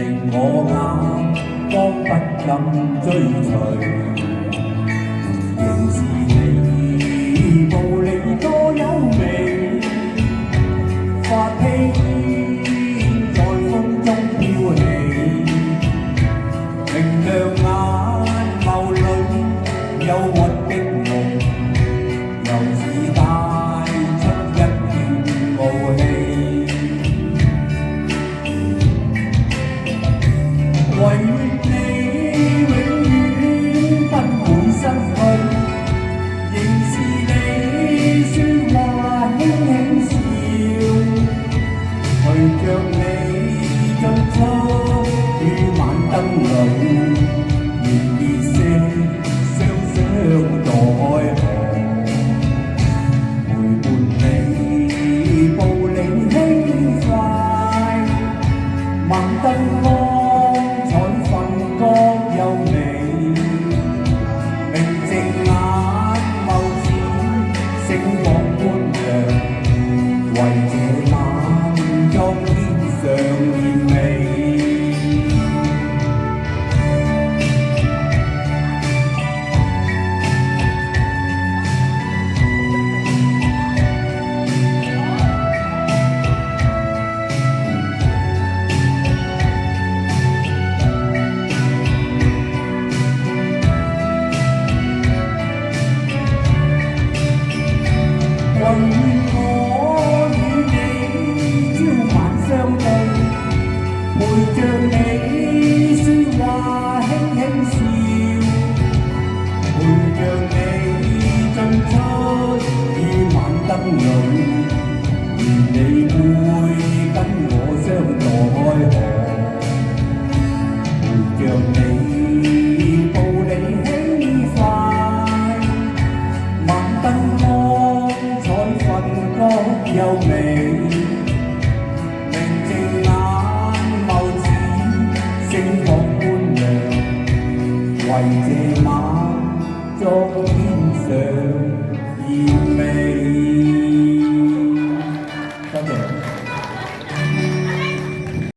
令我眼光不敢追隨，仍是你步履多優美，發披煙在風中飄起，明亮眼眸裏憂鬱的夢，又似帶出一片傲氣。唯你永遠不會失去，仍是你説話輕輕笑，隨着你進出於晚燈裏，仍熱些雙雙墮海河，陪伴你步履輕快，晚燈光為這晚裝天上豔美。陪着你説話輕輕笑，陪着你進出於晚燈裏，願你會跟我相墮海河，陪着你步履輕快，晚燈光彩瞓覺優美。為這晚裝天上豔美。